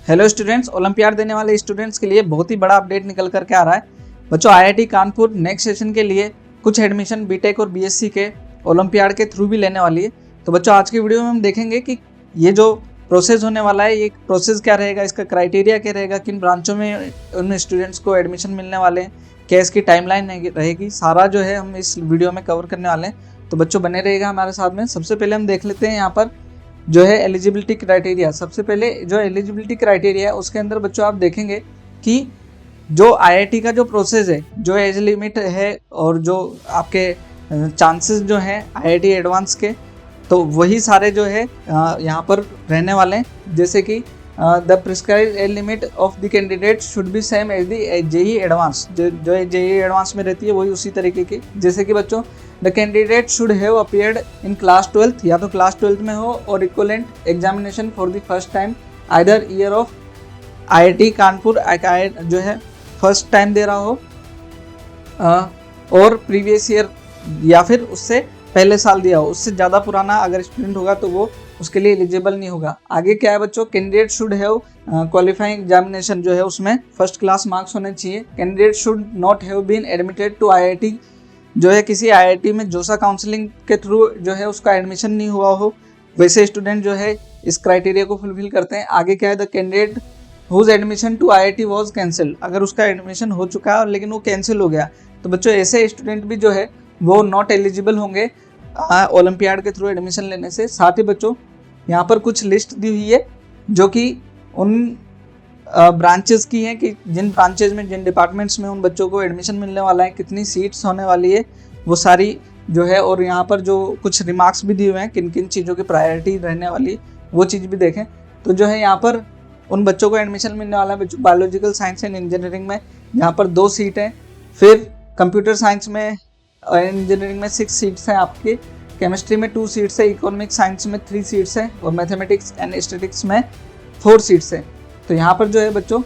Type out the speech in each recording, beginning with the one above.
Hello students, olympiad देने वाले students के लिए बहुत ही बड़ा अपडेट निकल करके आ रहा है। बच्चों, आईआईटी कानपुर नेक्स्ट सेशन के लिए कुछ एडमिशन बीटेक और बीएससी के ओलंपियाड के थ्रू भी लेने वाली है। तो बच्चों, आज की वीडियो में हम देखेंगे कि ये जो प्रोसेस होने वाला है, ये प्रोसेस क्या रहेगा, इसका क्राइटेरिया क्या रहेगा, किन ब्रांचों में उन स्टूडेंट्स को एडमिशन मिलने वाले हैं, क्या इसकी टाइमलाइन रहेगी, सारा जो है हम इस वीडियो में कवर करने वाले हैं। तो बच्चों, बने रहेगा हमारे साथ में। सबसे पहले हम देख लेते हैं यहाँ पर जो है एलिजिबिलिटी क्राइटेरिया। सबसे पहले जो एलिजिबिलिटी क्राइटेरिया है उसके अंदर बच्चों आप देखेंगे कि जो आईआईटी का जो प्रोसेस है, जो एज लिमिट है और जो आपके चांसेस जो हैं आईआईटी एडवांस के, तो वही सारे जो है यहाँ पर रहने वाले हैं। जैसे कि the prescribed age limit of the candidate should be same age the JEE advance. जो जेईई एडवांस में रहती है वही उसी तरीके की। जैसे कि बच्चों, the candidate should have appeared in class 12th, या तो क्लास 12th में हो, और equivalent examination for the first time either year of IIT Kanpur जो है फर्स्ट टाइम दे रहा हो, और प्रीवियस ईयर या फिर उससे पहले साल दिया हो। उससे ज़्यादा पुराना अगर स्टूडेंट होगा तो वो उसके लिए एलिजिबल नहीं होगा। आगे क्या है बच्चों, candidate should have qualifying examination जो है उसमें फर्स्ट क्लास मार्क्स होने चाहिए। Candidate should not have been admitted to IIT, जो है किसी आईआईटी में जोसा काउंसलिंग के थ्रू जो है उसका एडमिशन नहीं हुआ हो, वैसे स्टूडेंट जो है इस क्राइटेरिया को फुलफिल करते हैं। आगे क्या है, the candidate whose admission to IIT was cancel, अगर उसका एडमिशन हो चुका है लेकिन वो कैंसिल हो गया, तो बच्चों ऐसे स्टूडेंट भी जो है वो नॉट एलिजिबल होंगे ओलंपियाड के थ्रू एडमिशन लेने से। साथ ही बच्चों, यहाँ पर कुछ लिस्ट दी हुई है जो कि उन ब्रांचेस की हैं कि जिन ब्रांचेज में, जिन डिपार्टमेंट्स में उन बच्चों को एडमिशन मिलने वाला है, कितनी सीट्स होने वाली है, वो सारी जो है। और यहाँ पर जो कुछ रिमार्क्स भी दिए हुए हैं किन किन चीज़ों की प्रायोरिटी रहने वाली, वो चीज़ भी देखें। तो जो है यहाँ पर उन बच्चों को एडमिशन मिलने वाला है बच्चों बायोलॉजिकल साइंस एंड इंजीनियरिंग में, यहाँ पर 2 सीट हैं। फिर कंप्यूटर साइंस में इंजीनियरिंग में 6 सीट्स हैं आपकी, केमिस्ट्री में 2 सीट्स है, इकोनॉमिक साइंस में 3 सीट्स हैं, और मैथमेटिक्स एंड स्टैटिस्टिक्स में 4 सीट्स हैं। तो यहाँ पर जो है बच्चों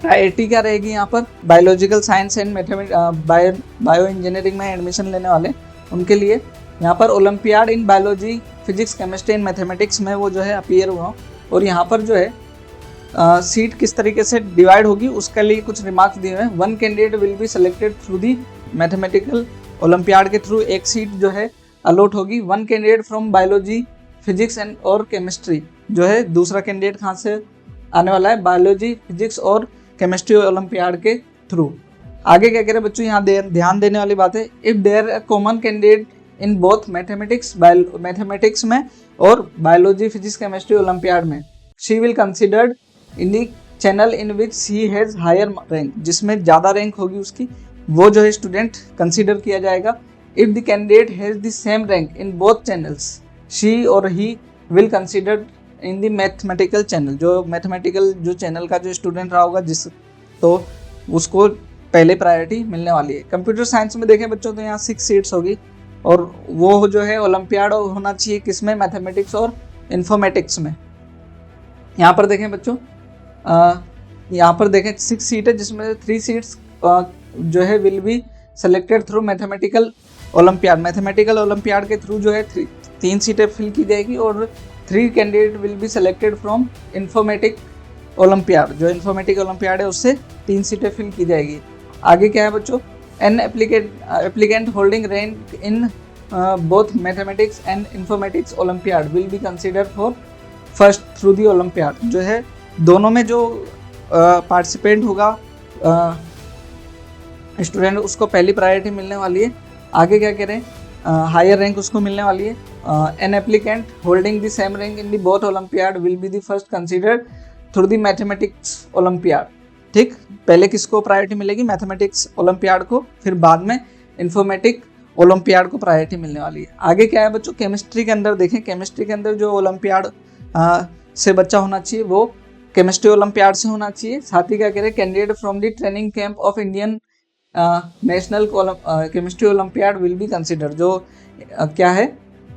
प्रायोरिटी क्या रहेगी, यहाँ पर biological science and bio engineering में एडमिशन लेने वाले उनके लिए यहाँ पर olympiad in biology, physics, chemistry and mathematics में वो जो है अपीयर हुआ। और यहाँ पर जो है सीट किस तरीके से डिवाइड होगी उसके लिए कुछ रिमार्क्स दिए हुए हैं। 1 candidate will be selected through the mathematical, olympiad के थ्रू 1 सीट जो है अलॉट होगी। 1 candidate from biology, physics and और केमिस्ट्री, जो है दूसरा कैंडिडेट कहाँ से आने वाला है, बायोलॉजी, फिजिक्स और केमिस्ट्री ओलंपियाड के थ्रू। आगे क्या कह रहे हैं बच्चों, यहाँ ध्यान देने वाली बात है, if there a common candidate in both mathematics में और बायोलॉजी, फिजिक्स, केमिस्ट्री ओलंपियाड में, she will considered in the channel in which she has higher rank, जिसमें ज़्यादा रैंक होगी उसकी, वो जो है स्टूडेंट कंसिडर किया जाएगा। If the candidate has the same rank in both channels, she और he will consider in the mathematical channel, जो मैथमेटिकल जो चैनल का जो स्टूडेंट रहा होगा जिस, तो उसको पहले प्रायोरिटी मिलने वाली है। कंप्यूटर साइंस में देखें बच्चों तो यहाँ 6 सीट्स होगी, और वो जो है ओलंपियाड होना चाहिए किसमें, मैथमेटिक्स और इन्फॉर्मेटिक्स में। यहाँ पर देखें बच्चों, यहाँ पर देखें 6 सीट है, जिसमें 3 सीट्स जो है will be selected through mathematical olympiad. Mathematical olympiad के थ्रू जो है 3 सीटें फिल की जाएगी, और 3 candidate will be selected from informatic olympiad, जो इन्फॉर्मेटिक ओलंपियाड है उससे 3 सीटें फिल की जाएगी। आगे क्या है बच्चों, an applicant holding rank in both mathematics and informatics olympiad will be considered for first through the olympiad. जो है दोनों में जो पार्टिसिपेंट होगा स्टूडेंट, उसको पहली प्रायोरिटी मिलने वाली है। आगे क्या कह रहे हैं, हायर रैंक उसको मिलने वाली है। An applicant holding the same rank in the both olympiad will be the first considered through the mathematics olympiad. ठीक, पहले किसको प्रायोरिटी मिलेगी, मैथमेटिक्स ओलंपियाड को, फिर बाद में इन्फॉर्मेटिक ओलंपियाड को प्रायोरिटी मिलने वाली है। आगे क्या है बच्चों, केमिस्ट्री के अंदर देखें, केमिस्ट्री के अंदर जो ओलंपियाड से बच्चा होना चाहिए वो केमिस्ट्री ओलंपियाड से होना चाहिए। साथ ही क्या कह रहे हैं, candidate from the training camp of Indian national chemistry olympiad will be consider, जो क्या है,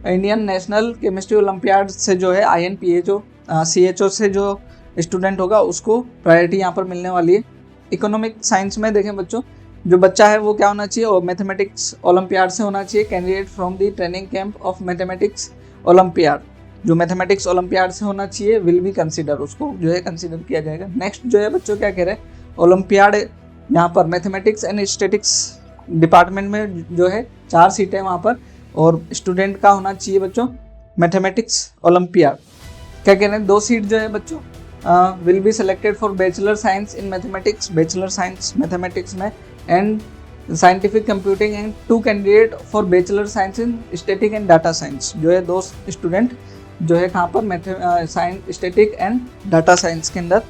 इंडियन नेशनल केमिस्ट्री ओलंपियाड से जो है INPHO CHO से जो स्टूडेंट होगा उसको प्रायोरिटी यहाँ पर मिलने वाली है। इकोनॉमिक साइंस में देखें बच्चों, जो बच्चा है वो क्या होना चाहिए, और मैथमेटिक्स ओलंपियाड से होना चाहिए, candidate from the training camp of mathematics olympiad. जो मैथमेटिक्स ओलंपियाड से होना चाहिए विल बी कंसिडर, उसको जो है कंसिडर किया जाएगा। नेक्स्ट जो है बच्चों क्या कह रहे हैं, ओलंपियाड यहाँ पर मैथमेटिक्स एंड स्टैटिक्स डिपार्टमेंट में जो है 4 सीटें वहाँ पर, और स्टूडेंट का होना चाहिए बच्चों मैथमेटिक्स ओलंपियाड। क्या कह रहे हैं, 2 सीट जो है बच्चों will be selected for bachelor science in mathematics, bachelor science mathematics में and scientific computing, and 2 candidate for bachelor science in static and data science. जो है 2 स्टूडेंट जो है कहाँ पर science static and data science के अंदर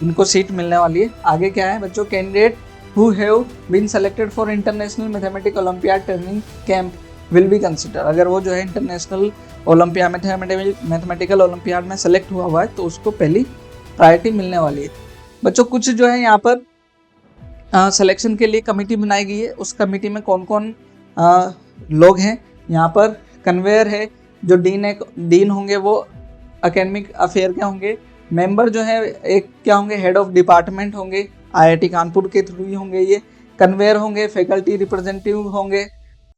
इनको सीट मिलने वाली है। आगे क्या है बच्चों, candidate who have been selected for international mathematic olympiad training camp will be consider. अगर वो जो है इंटरनेशनल ओलंपियाड मैथमेटिकल ओलंपियाड में सेलेक्ट हुआ है तो उसको पहली प्रायोरिटी मिलने वाली है। बच्चों कुछ जो है यहाँ पर सिलेक्शन के लिए कमेटी बनाई गई है। उस कमेटी में कौन कौन लोग हैं, यहाँ पर कन्वेयर है, जो डीन होंगे वो एकेडमिक अफेयर के होंगे। मेंबर जो है एक क्या होंगे, हेड ऑफ डिपार्टमेंट होंगे, आईआईटी कानपुर के थ्रू ही होंगे ये। कन्वेयर होंगे, फैकल्टी रिप्रेजेंटेटिव होंगे,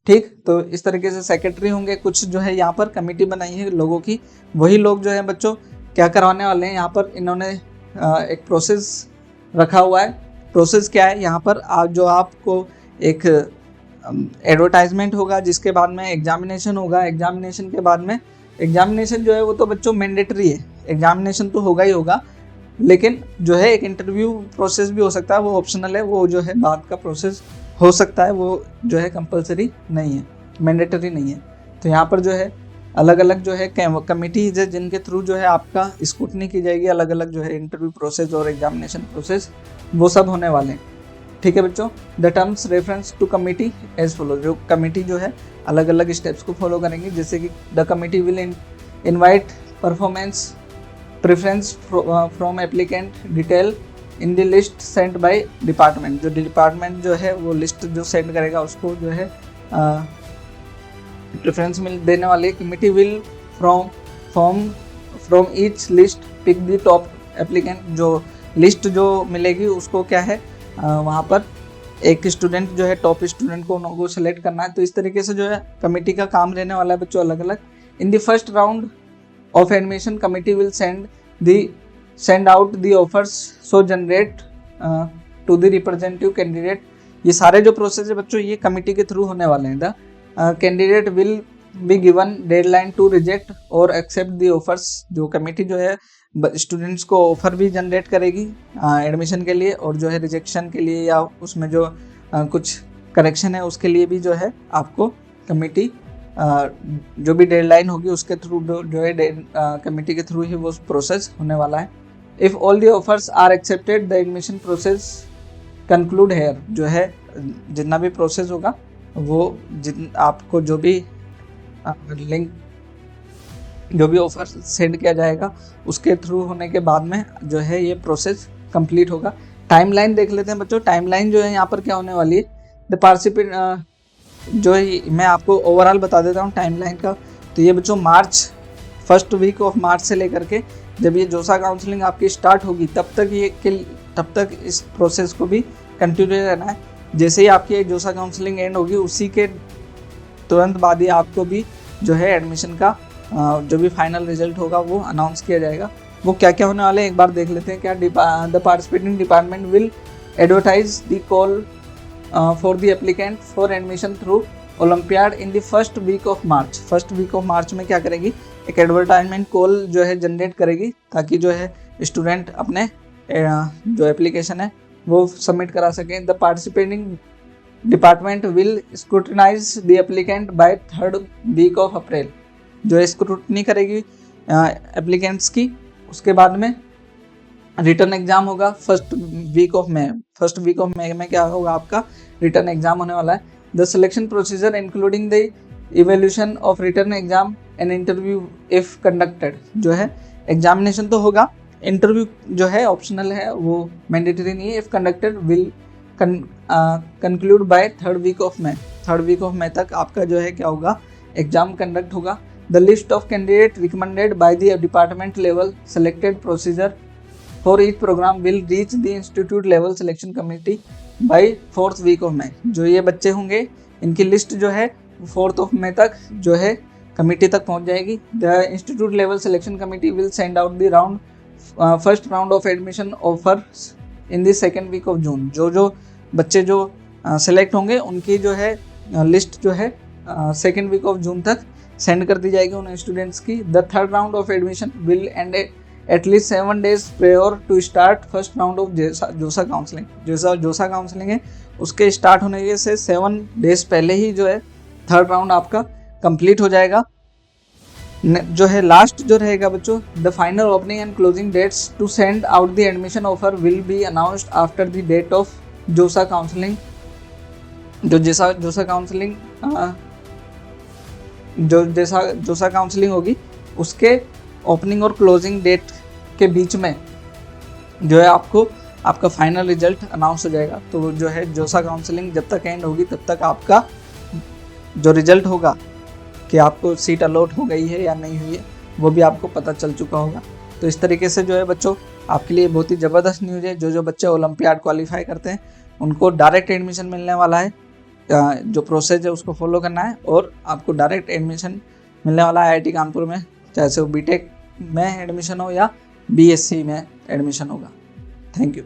ठीक। तो इस तरीके से सेक्रेटरी होंगे। कुछ जो है यहाँ पर कमेटी बनाई है लोगों की, वही लोग जो है बच्चों क्या करवाने वाले हैं। यहाँ पर इन्होंने एक प्रोसेस रखा हुआ है। प्रोसेस क्या है, यहाँ पर जो आपको एक एडवर्टाइजमेंट होगा, जिसके बाद में एग्जामिनेशन होगा। एग्जामिनेशन के बाद में एग्जामिनेशन जो है वो तो बच्चों मैंडेटरी है, एग्जामिनेशन तो होगा ही होगा, लेकिन जो है एक इंटरव्यू प्रोसेस भी हो सकता है, वो ऑप्शनल है, वो जो है बाद का प्रोसेस हो सकता है, वो जो है कंपलसरी नहीं है, मैंडेटरी नहीं है। तो यहाँ पर जो है अलग अलग जो है कमेटीज है जिनके थ्रू जो है आपका स्क्रूटनी की जाएगी, अलग अलग जो है इंटरव्यू प्रोसेस और एग्जामिनेशन प्रोसेस वो सब होने वाले हैं, ठीक है बच्चों। The terms reference to committee as follow, जो कमेटी जो है अलग अलग स्टेप्स को फॉलो करेंगे, जैसे कि the committee will invite performance preference from applicant detail in the list sent by department. जो डिपार्टमेंट जो है वो लिस्ट जो सेंड करेगा उसको जो है प्रेफरेंस मिल देने वाली। Committee will from each list pick the top applicant. जो लिस्ट जो मिलेगी उसको क्या है वहाँ पर एक स्टूडेंट जो है टॉप स्टूडेंट को उनको सेलेक्ट करना है। तो इस तरीके से जो है कमेटी का काम रहने वाला है बच्चों अलग अलग। In the first round of admission committee will send out the offers so generate to the representative candidate. ये सारे जो प्रोसेस है बच्चों ये कमेटी के थ्रू होने वाले हैं। The candidate will be given deadline to reject और एक्सेप्ट द ऑफर्स। जो कमेटी जो है स्टूडेंट्स को ऑफर भी जनरेट करेगी एडमिशन के लिए, और जो है रिजेक्शन के लिए या उसमें जो कुछ करेक्शन है उसके लिए भी जो है आपको कमेटी जो भी डेडलाइन होगी उसके थ्रू जो है कमेटी के थ्रू ही वो प्रोसेस होने वाला है। If all the offers are accepted the admission process conclude here. जो है जितना भी प्रोसेस होगा वो आपको जो भी लिंक जो भी ऑफर सेंड किया जाएगा उसके थ्रू होने के बाद में जो है ये प्रोसेस कंप्लीट होगा। टाइमलाइन देख लेते हैं बच्चों। टाइमलाइन जो है यहाँ पर क्या होने वाली है, द पार्टिसिपेंट जो है मैं आपको ओवरऑल बता देता हूँ टाइमलाइन का। तो ये बच्चों फर्स्ट वीक ऑफ मार्च से लेकर के जब ये जोसा काउंसलिंग आपकी स्टार्ट होगी तब तक इस प्रोसेस को भी कंटिन्यू रहना है। जैसे ही आपकी जोसा काउंसलिंग एंड होगी उसी के तुरंत बाद ही आपको भी जो है एडमिशन का जो भी फाइनल रिजल्ट होगा वो अनाउंस किया जाएगा। वो क्या क्या होने वाले हैं एक बार देख लेते हैं। क्या the participating department will advertise the call for the applicant for admission through olympiad in the first week of March. First week of March में क्या करेगी, एक एडवर्टाइजमेंट कॉल जो है जनरेट करेगी ताकि जो है स्टूडेंट अपने जो एप्लीकेशन है वो सबमिट करा सकें। The participating department will scrutinize the applicant by 3rd week of April. जो स्क्रूटनी करेगी एप्लीकेंट्स की, उसके बाद में रिटर्न एग्जाम होगा फर्स्ट वीक ऑफ मई में क्या होगा आपका रिटर्न एग्जाम होने वाला है। The selection procedure including the evaluation of return exam and interview if conducted. जो है एग्जामिनेशन तो होगा, इंटरव्यू जो है ऑप्शनल है, वो मैंडेटरी नहीं है। If conducted will conclude by 3rd week of May. 3rd week of May तक आपका जो है क्या होगा एग्जाम कंडक्ट होगा। The list of candidate recommended by the department level selected procedure for each program will reach the institute level selection committee by 4th week of May. जो ये बच्चे होंगे इनकी लिस्ट जो है 4th ऑफ मई तक जो है कमिटी तक पहुंच जाएगी। The institute level selection committee will send out the round first round of admission offers in the second week of June. जो बच्चे जो सेलेक्ट होंगे उनकी जो है लिस्ट जो है सेकेंड वीक ऑफ जून तक सेंड कर दी जाएगी उन स्टूडेंट्स की। The third round of admission will end at least 7 days prior to start first round of JoSAA counselling. JoSAA counselling है उसके स्टार्ट होने के से 7 days पहले ही जो है थर्ड राउंड आपका कंप्लीट हो जाएगा। जो है लास्ट जो रहेगा बच्चों, the final opening and closing dates to send out the admission offer will be announced after the date of JoSAA counselling. JoSAA counselling JoSAA counselling होगी उसके ओपनिंग और क्लोजिंग डेट के बीच में जो है आपको आपका फाइनल रिजल्ट अनाउंस हो जाएगा। तो जो है जोसा काउंसलिंग जब तक एंड होगी तब तक आपका जो रिजल्ट होगा कि आपको सीट अलॉट हो गई है या नहीं हुई है वो भी आपको पता चल चुका होगा। तो इस तरीके से जो है बच्चों आपके लिए बहुत ही ज़बरदस्त न्यूज़ है। जो बच्चे ओलंपियाड क्वालिफाई करते हैं उनको डायरेक्ट एडमिशन मिलने वाला है। जो प्रोसेस है उसको फॉलो करना है और आपको डायरेक्ट एडमिशन मिलने वाला है IIT कानपुर में, चाहे वो BTech में एडमिशन हो या BSc में एडमिशन होगा। Thank you.